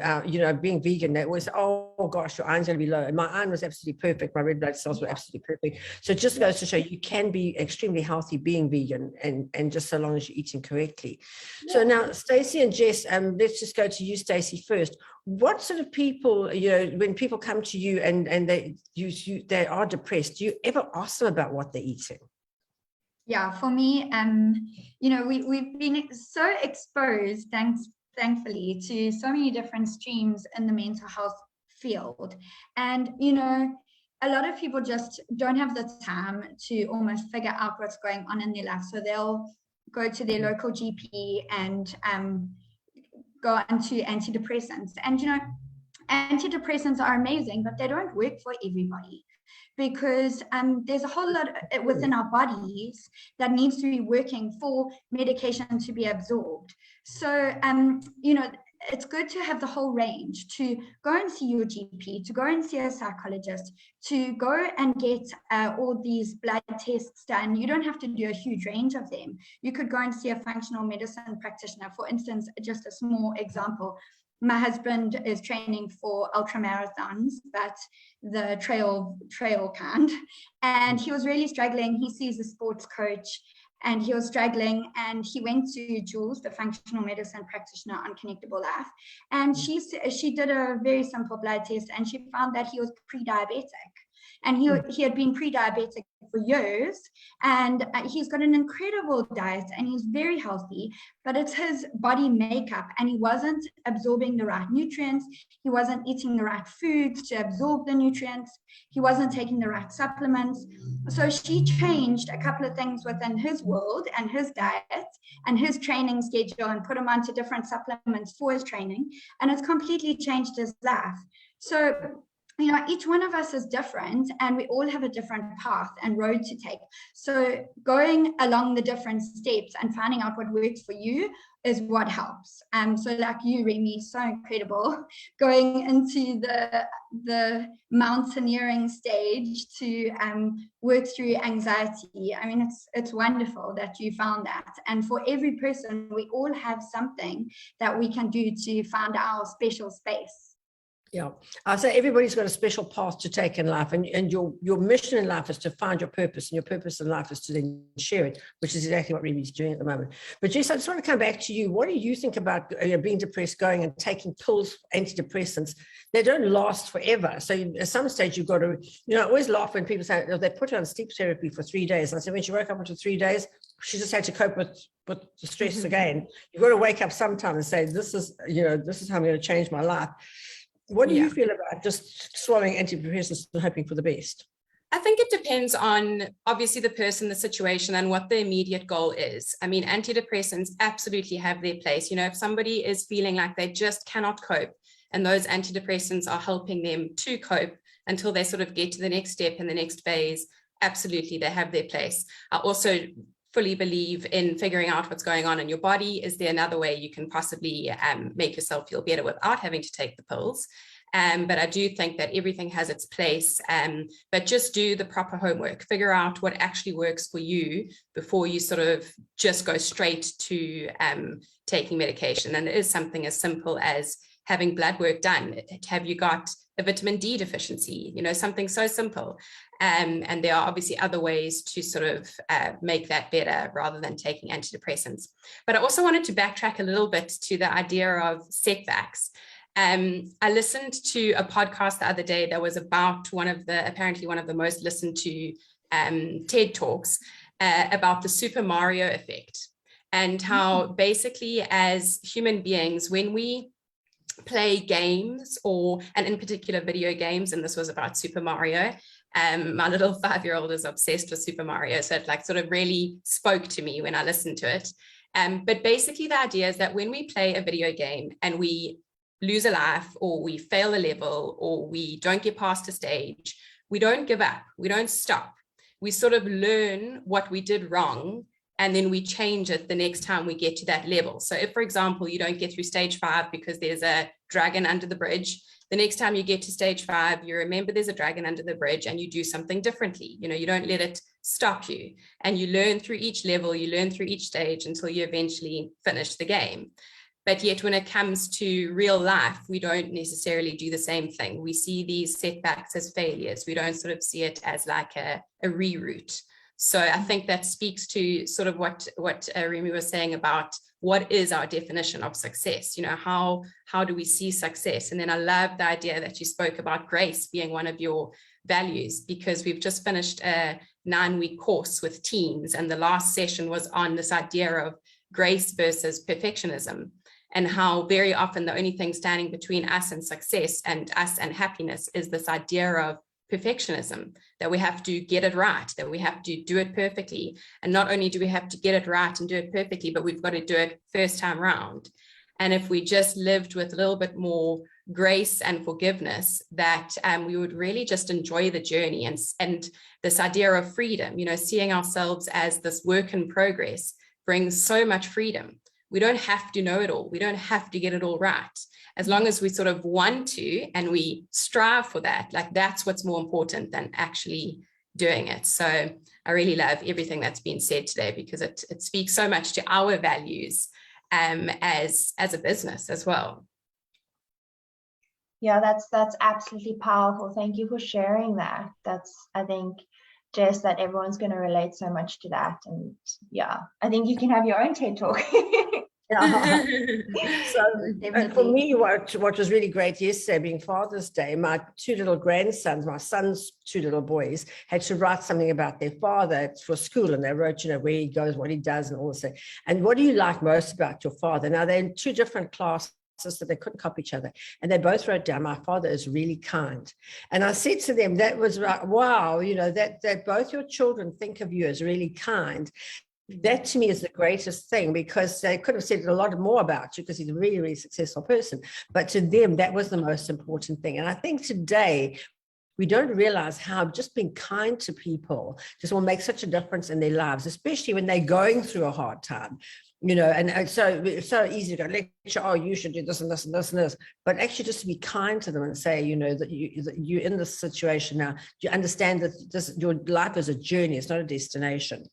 being vegan, it was, oh gosh, your iron's going to be low, and my iron was absolutely perfect. My red blood cells were absolutely perfect. So it just goes to show you can be extremely healthy being vegan, and just so long as you're eating correctly. So now, Stacey and Jess, let's just go to you, Stacey, first. What sort of people, when people come to you and they are depressed, do you ever ask them about what they're eating? Yeah, for me, we've been so exposed, thankfully, to so many different streams in the mental health field. And, a lot of people just don't have the time to almost figure out what's going on in their life. So they'll go to their local GP and go onto antidepressants. And, antidepressants are amazing, but they don't work for everybody. Because there's a whole lot within our bodies that needs to be working for medication to be absorbed. So, it's good to have the whole range, to go and see your GP, to go and see a psychologist, to go and get all these blood tests done. You don't have to do a huge range of them. You could go and see a functional medicine practitioner. For instance, just a small example. My husband is training for ultra marathons, but the trail kind, and he was really struggling. He sees a sports coach, and he was struggling, and he went to Jules, the functional medicine practitioner on Connectable Life, and she did a very simple blood test, and she found that he was pre-diabetic. And he had been pre-diabetic for years, and he's got an incredible diet, and he's very healthy, but it's his body makeup, and he wasn't absorbing the right nutrients. He wasn't eating the right foods to absorb the nutrients. He wasn't taking the right supplements. So she changed a couple of things within his world and his diet and his training schedule, and put him onto different supplements for his training, and it's completely changed his life. So each one of us is different, and we all have a different path and road to take. So going along the different steps and finding out what works for you is what helps. So like you, Remy, so incredible, going into the mountaineering stage to work through anxiety. I mean, it's wonderful that you found that. And for every person, we all have something that we can do to find our special space. Yeah, so everybody's got a special path to take in life, and your mission in life is to find your purpose, and your purpose in life is to then share it, which is exactly what Remy's doing at the moment. But Jess, I just want to come back to you. What do you think about being depressed, going and taking pills, antidepressants? They don't last forever. So at some stage you've got to, I always laugh when people say they put her on sleep therapy for 3 days. And I said, when she woke up after 3 days, she just had to cope with the stress again. You've got to wake up sometime and say, this is how I'm going to change my life. What do you feel about just swallowing antidepressants and hoping for the best? I think it depends on obviously the person, the situation, and what the immediate goal is. I mean, antidepressants absolutely have their place. If somebody is feeling like they just cannot cope, and those antidepressants are helping them to cope until they sort of get to the next step and the next phase, absolutely, they have their place. I also fully believe in figuring out what's going on in your body. Is there another way you can possibly make yourself feel better without having to take the pills? But I do think that everything has its place, but just do the proper homework, figure out what actually works for you before you sort of just go straight to taking medication. And it is something as simple as having blood work done. Have you got a vitamin D deficiency? You know, something so simple. And there are obviously other ways to sort of make that better rather than taking antidepressants. But I also wanted to backtrack a little bit to the idea of setbacks. I listened to a podcast the other day that was about apparently one of the most listened to TED Talks about the Super Mario effect, and how basically as human beings, when we play games and in particular video games, and this was about Super Mario, my little 5-year-old is obsessed with Super Mario, so it like sort of really spoke to me when I listened to it. But basically the idea is that when we play a video game and we lose a life, or we fail a level, or we don't get past a stage, we don't give up, we don't stop. We sort of learn what we did wrong, and then we change it the next time we get to that level. So if, for example, you don't get through stage 5 because there's a dragon under the bridge, the next time you get to stage 5, you remember there's a dragon under the bridge and you do something differently. You know, you don't let it stop you, and you learn through each level, you learn through each stage until you eventually finish the game. But yet when it comes to real life, we don't necessarily do the same thing. We see these setbacks as failures. We don't sort of see it as like a reroute. So I think that speaks to sort of what Remy was saying about what is our definition of success. You know, how do we see success? And then I love the idea that you spoke about grace being one of your values, because we've just finished a 9-week course with teens, and the last session was on this idea of grace versus perfectionism, and how very often the only thing standing between us and success and us and happiness is this idea of perfectionism, that we have to get it right, that we have to do it perfectly. And not only do we have to get it right and do it perfectly, but we've got to do it first time round. And if we just lived with a little bit more grace and forgiveness, that we would really just enjoy the journey, and this idea of freedom, you know, seeing ourselves as this work in progress brings so much freedom. We don't have to know it all. We don't have to get it all right. As long as we sort of want to and we strive for that, like that's what's more important than actually doing it. So I really love everything that's been said today, because it speaks so much to our values as a business as well. Yeah, that's absolutely powerful. Thank you for sharing that. I think, Jess, that everyone's going to relate so much to that. And yeah, I think you can have your own TED Talk. Yeah. So for me, what was really great yesterday, being Father's Day, my 2 little grandsons, my son's 2 little boys, had to write something about their father for school, and they wrote, you know, where he goes, what he does, and all this. And what do you like most about your father? Now, they're in 2 different classes, so they couldn't copy each other, and they both wrote down, my father is really kind. And I said to them, that was like, wow, you know, that both your children think of you as really kind. That to me is the greatest thing, because they could have said a lot more about you because he's a really, really successful person. But to them, that was the most important thing. And I think today we don't realize how just being kind to people just will make such a difference in their lives, especially when they're going through a hard time. You know, and so it's so easy to go lecture, oh, you should do this and this and this and this, but actually just to be kind to them and say, you know, that you're in this situation now, you understand that your life is a journey, it's not a destination.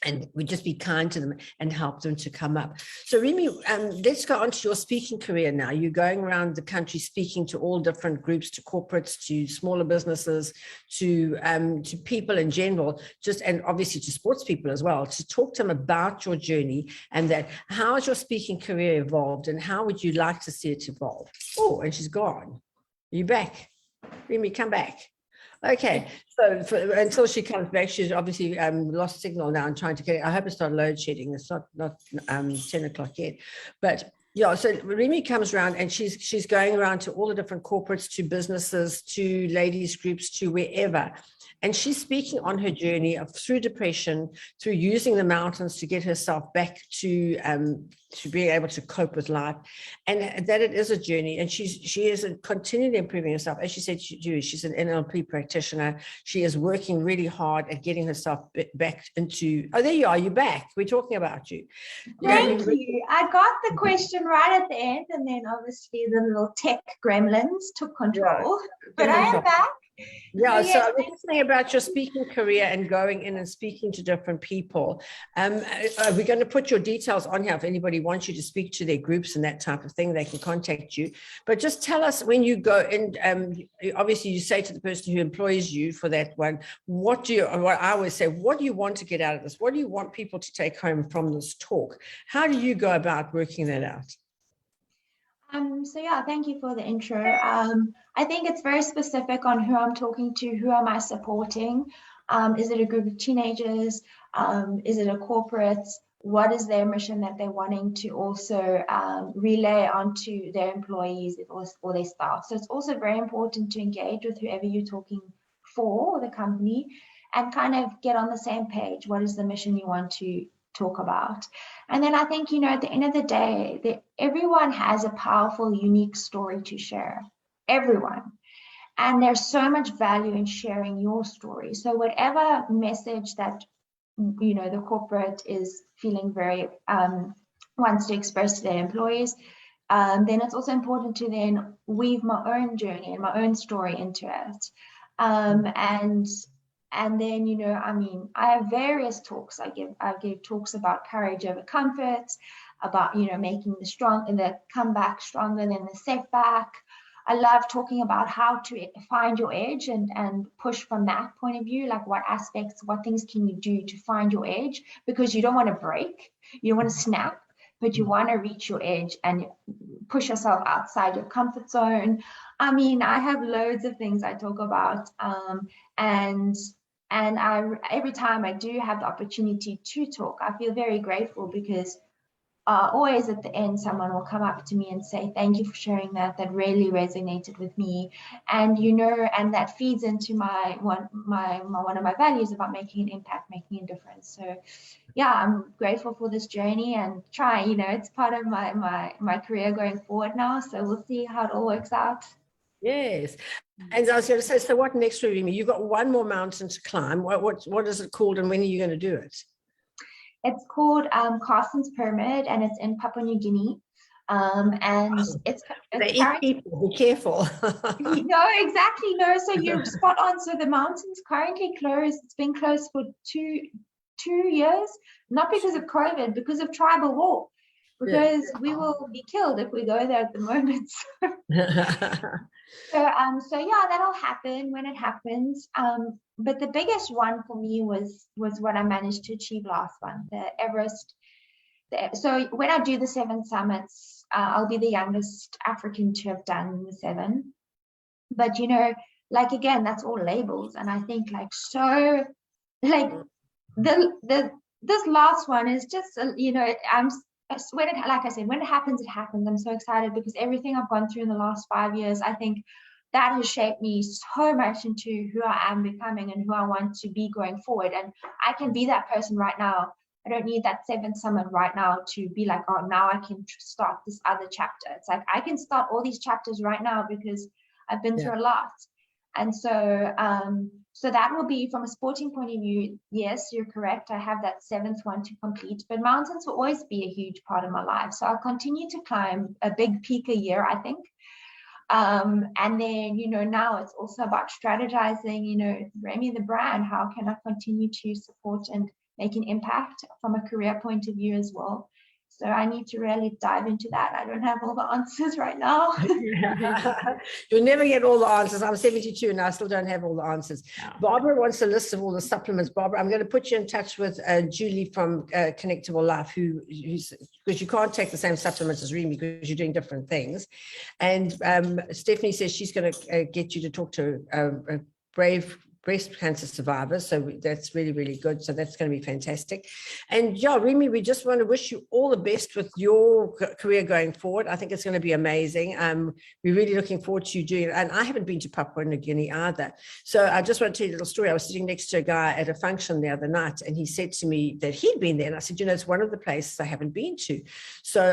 And we just be kind to them and help them to come up. So Remy, let's go on to your speaking career now. You're going around the country speaking to all different groups, to corporates, to smaller businesses, to people in general, and obviously to sports people as well, to talk to them about your journey and that how has your speaking career evolved and how would you like to see it evolve? Oh, and she's gone. Are you back? Remy, come back. Okay, so until she comes back, she's obviously lost signal now and trying to get it. I hope it's not load shedding. It's not 10 o'clock yet. But yeah, so Remy comes around and she's going around to all the different corporates, to businesses, to ladies groups, to wherever. And she's speaking on her journey through depression, through using the mountains to get herself back to being able to cope with life, and that it is a journey. And she is continually improving herself. As she said, she's an NLP practitioner. She is working really hard at getting herself back into. Oh, there you are. You're back. We're talking about you. Thank you. I got the question right at the end, and then obviously the little tech gremlins took control. But I am back. Yeah, so yes, I was listening about your speaking career and going in and speaking to different people. We're going to put your details on here. If anybody wants you to speak to their groups and that type of thing, they can contact you. But just tell us when you go in, obviously you say to the person who employs you for that one, what I always say, what do you want to get out of this? What do you want people to take home from this talk? How do you go about working that out? So yeah, thank you for the intro. I think it's very specific on who I'm talking to, who am I supporting? Is it a group of teenagers? Is it a corporate? What is their mission that they're wanting to also relay onto their employees or their staff? So it's also very important to engage with whoever you're talking for, the company, and kind of get on the same page. What is the mission you want to talk about? And then I think, at the end of the day, everyone has a powerful, unique story to share. Everyone. And there's so much value in sharing your story. So whatever message that, the corporate is feeling very, wants to express to their employees, then it's also important to then weave my own journey and my own story into it. And then, I have various talks. I give talks about courage over comfort, about, making the comeback stronger than the setback. I love talking about how to find your edge and push from that point of view, like what things can you do to find your edge, because you don't want to break, you don't want to snap, but you want to reach your edge and push yourself outside your comfort zone. I have loads of things I talk about, and every time I do have the opportunity to talk, I feel very grateful, because always at the end, someone will come up to me and say, thank you for sharing that. That really resonated with me. And, and that feeds into one of my values about making an impact, making a difference. So yeah, I'm grateful for this journey and it's part of my career going forward now. So we'll see how it all works out. Yes. And I was going to say, so what next for Remy? You've got one more mountain to climb. What is it called, and when are you going to do it? It's called Carson's Pyramid, and it's in Papua New Guinea. And it's they eat people. Be careful. No, exactly. No, so you're spot on. So the mountain's currently closed. It's been closed for two years, not because of COVID, because of tribal war. Because we will be killed if we go there at the moment. So yeah, that'll happen when it happens. But the biggest one for me was what I managed to achieve last one, the Everest. So when I do the 7 summits, I'll be the youngest African to have done the 7. But again, that's all labels, and I think this last one is just when it happens, it happens. I'm so excited because everything I've gone through in the last 5 years, I think that has shaped me so much into who I am becoming and who I want to be going forward. And I can be that person right now. I don't need that 7th summit right now to be like, oh, now I can start this other chapter. It's like I can start all these chapters right now because I've been through a lot. And so so that will be, from a sporting point of view, yes, you're correct. I have that 7th one to complete, but mountains will always be a huge part of my life. So I'll continue to climb a big peak a year, I think. And then, now it's also about strategizing, Remy, the brand, how can I continue to support and make an impact from a career point of view as well. So I need to really dive into that. I don't have all the answers right now. You'll never get all the answers. I'm 72 and I still don't have all the answers. Barbara wants a list of all the supplements. Barbara, I'm going to put you in touch with Julie from Connectable Life, who's because you can't take the same supplements as Remy because you're doing different things. And Stephanie says she's going to get you to talk to a brave breast cancer survivors. So that's really, really good. So that's going to be fantastic. And yeah, Remy, we just want to wish you all the best with your career going forward. I think it's going to be amazing. We're really looking forward to you doing it. And I haven't been to Papua New Guinea either. So I just want to tell you a little story. I was sitting next to a guy at a function the other night, and he said to me that he'd been there. And I said, it's one of the places I haven't been to. So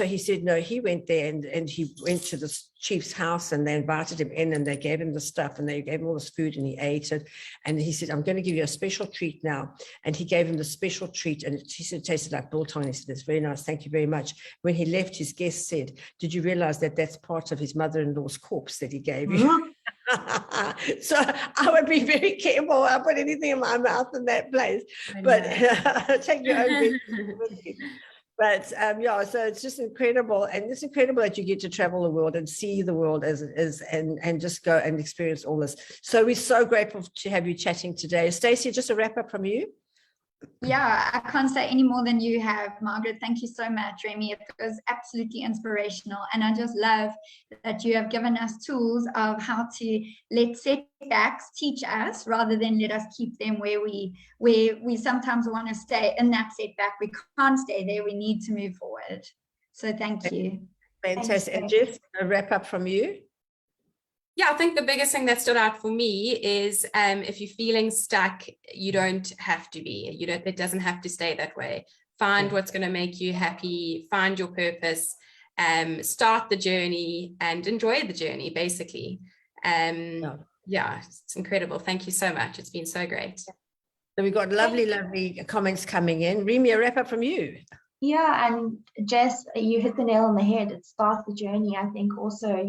he said, no, he went there and he went to this chief's house, and they invited him in and they gave him the stuff and they gave him all this food and he ate it. And he said, I'm going to give you a special treat now. And he gave him the special treat and he said, it tasted like biltong. He said, it's very nice. Thank you very much. When he left, his guest said, did you realize that that's part of his mother-in-law's corpse that he gave you? So I would be very careful. I put anything in my mouth in that place, but take your own with you. But yeah, so it's just incredible, and it's incredible that you get to travel the world and see the world as it is, and just go and experience all this. So we're so grateful to have you chatting today. Stacey, just a wrap up from you. Yeah, I can't say any more than you have, Margaret. Thank you so much, Remy. It was absolutely inspirational. And I just love that you have given us tools of how to let setbacks teach us rather than let us keep them where we sometimes want to stay in that setback. We can't stay there. We need to move forward. So thank you. Fantastic. And Jess, a wrap up from you. Yeah, I think the biggest thing that stood out for me is if you're feeling stuck, you don't have to be. It doesn't have to stay that way. Find what's going to make you happy, find your purpose, start the journey and enjoy the journey, basically. Yeah, it's incredible. Thank you so much. It's been so great. So we've got lovely comments coming in. Remy, a wrap up from you. Yeah, and Jess, you hit the nail on the head. It starts the journey. I think also,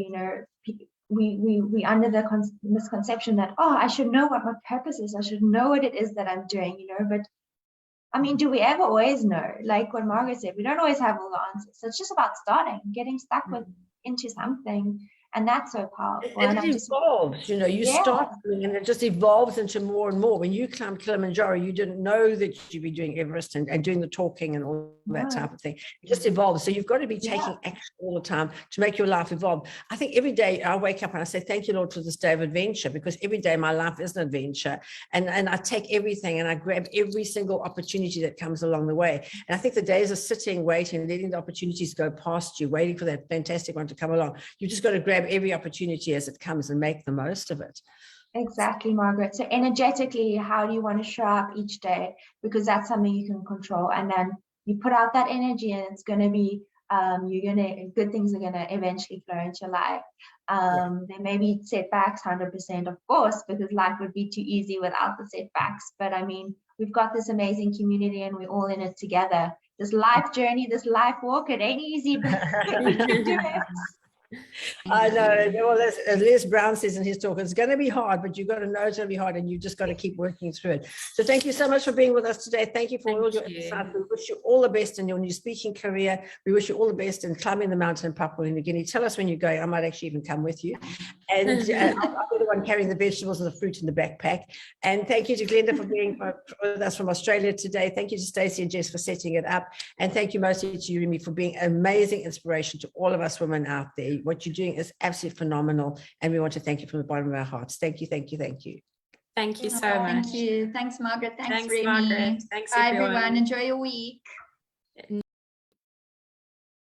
we under the misconception that, I should know what my purpose is. I should know what it is that I'm doing, but I mean, do we ever always know? Like what Margaret said, we don't always have all the answers. So it's just about starting, getting stuck into something. And that's so powerful. And it evolves, you start doing and it just evolves into more and more. When you climb Kilimanjaro, you didn't know that you'd be doing Everest and doing the talking and all that type of thing. It just evolves. So you've got to be taking action all the time to make your life evolve. I think every day I wake up and I say, thank you, Lord, for this day of adventure, because every day my life is an adventure. And I take everything and I grab every single opportunity that comes along the way. And I think the days of sitting, waiting, letting the opportunities go past you, waiting for that fantastic one to come along, you just got to grab every opportunity as it comes and make the most of it. Exactly, Margaret. So energetically, how do you want to show up each day? Because that's something you can control. And then you put out that energy and it's going to be, good things are going to eventually flow into your life. There may be setbacks, 100%, of course, because life would be too easy without the setbacks. But I mean, we've got this amazing community and we're all in it together. This life journey, this life walk, it ain't easy, but we can do it. I know. Well, as Les Brown says in his talk, it's going to be hard, but you've got to know it's going to be hard and you just got to keep working through it. So thank you so much for being with us today. Thank you for all your insights. We wish you all the best in your new speaking career. We wish you all the best in climbing the mountain in Papua New Guinea. Tell us when you're going. I might actually even come with you. And I'll be the one carrying the vegetables and the fruit in the backpack. And thank you to Glenda for being with us from Australia today. Thank you to Stacey and Jess for setting it up. And thank you mostly to you, Remy, for being an amazing inspiration to all of us women out there. What you're doing is absolutely phenomenal. And we want to thank you from the bottom of our hearts. Thank you, thank you, thank you. Thank you so much. Thank you. Thanks, Margaret. Thanks, Remy. Margaret. Thanks, Bye, everyone. Enjoy your week.